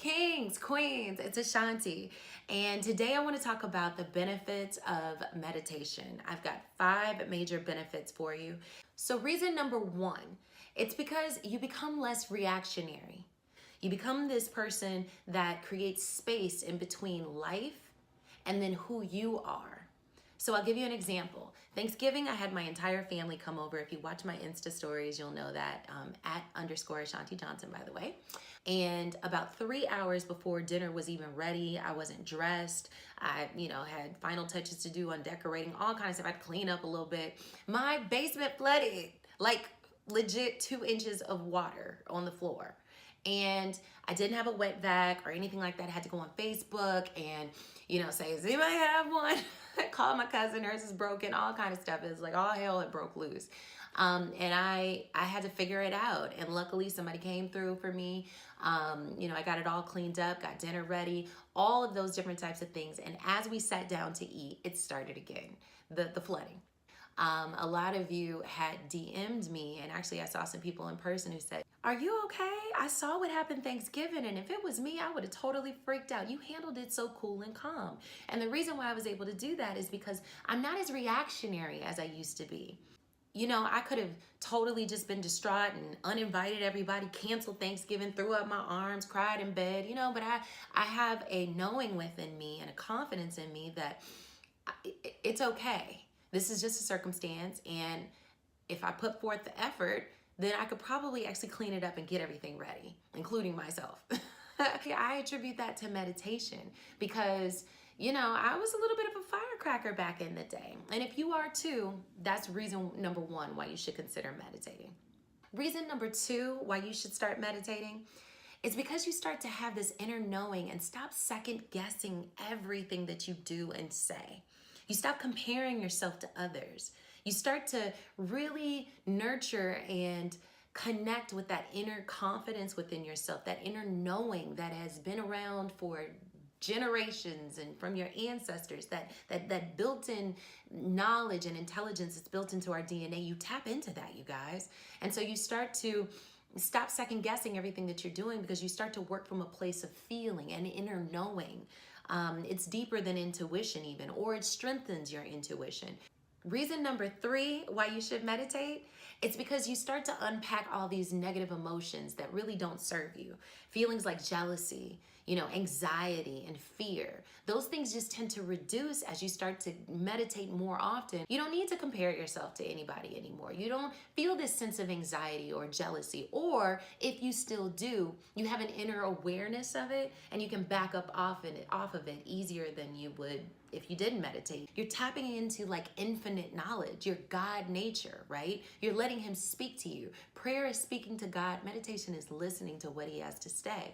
Kings, queens, it's Ashanti. And today I want to talk about the benefits of meditation. I've got 5 major benefits for you. So reason number 1, it's because you become less reactionary. You become this person that creates space in between life and then who you are. So I'll give you an example. Thanksgiving, I had my entire family come over. If you watch my Insta stories, you'll know that, @_Ashanti Johnson, by the way. And about 3 hours before dinner was even ready, I wasn't dressed. I, had final touches to do on decorating, all kinds of stuff. I had to clean up a little bit. My basement flooded, like legit 2 inches of water on the floor. And I didn't have a wet vac or anything like that. I had to go on Facebook and, say, does anybody have one? Call my cousin, hers is broken, all kind of stuff. It was like all hell had broke loose. And I had to figure it out. And luckily somebody came through for me. I got it all cleaned up, got dinner ready, all of those different types of things. And as we sat down to eat, it started again, the flooding. A lot of you had DM'd me, and actually I saw some people in person who said, "Are you okay? I saw what happened Thanksgiving, and if it was me, I would have totally freaked out. You handled it so cool and calm." And the reason why I was able to do that is because I'm not as reactionary as I used to be. I could have totally just been distraught and uninvited everybody, canceled Thanksgiving, threw up my arms, cried in bed, but I have a knowing within me and a confidence in me that it's okay. This is just a circumstance, and if I put forth the effort, then I could probably actually clean it up and get everything ready, including myself. I attribute that to meditation because, I was a little bit of a firecracker back in the day. And if you are too, that's reason number 1 why you should consider meditating. Reason number 2 why you should start meditating is because you start to have this inner knowing and stop second guessing everything that you do and say. You stop comparing yourself to others. You start to really nurture and connect with that inner confidence within yourself, that inner knowing that has been around for generations and from your ancestors, that built-in knowledge and intelligence that's built into our DNA. You tap into that, you guys. And so you start to stop second guessing everything that you're doing because you start to work from a place of feeling and inner knowing. It's deeper than intuition even, or it strengthens your intuition. Reason number 3 why you should meditate, it's because you start to unpack all these negative emotions that really don't serve you. Feelings like jealousy, anxiety and fear. Those things just tend to reduce as you start to meditate more often. You don't need to compare yourself to anybody anymore. You don't feel this sense of anxiety or jealousy, or if you still do, you have an inner awareness of it and you can back up off of it easier than you would if you didn't meditate. You're tapping into like infinite knowledge, your God nature, right? You're letting him speak to you. Prayer is speaking to God. Meditation is listening to what he has to say.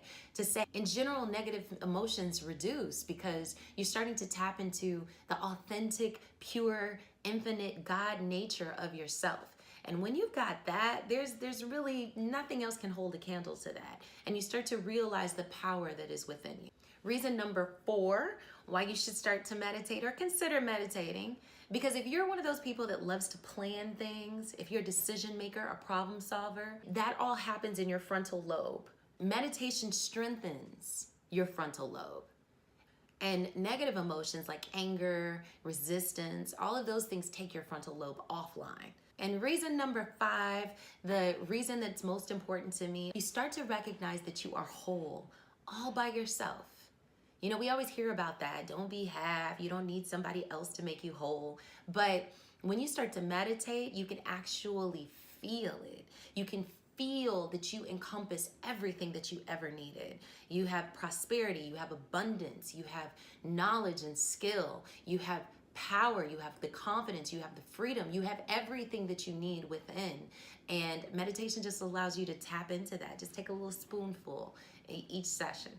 In general, negative emotions reduce because you're starting to tap into the authentic, pure, infinite God nature of yourself. And when you've got that, there's really nothing else can hold a candle to that. And you start to realize the power that is within you. Reason number 4 why you should start to meditate or consider meditating, because if you're one of those people that loves to plan things, if you're a decision maker, a problem solver, that all happens in your frontal lobe. Meditation strengthens your frontal lobe. And negative emotions like anger, resistance, all of those things take your frontal lobe offline. And reason number 5, the reason that's most important to me, you start to recognize that you are whole all by yourself. We always hear about that. Don't be half. You don't need somebody else to make you whole. But when you start to meditate, you can actually feel it. You can feel that you encompass everything that you ever needed. You have prosperity, you have abundance, you have knowledge and skill, you have power, you have the confidence, you have the freedom, you have everything that you need within. And meditation just allows you to tap into that. Just take a little spoonful each session.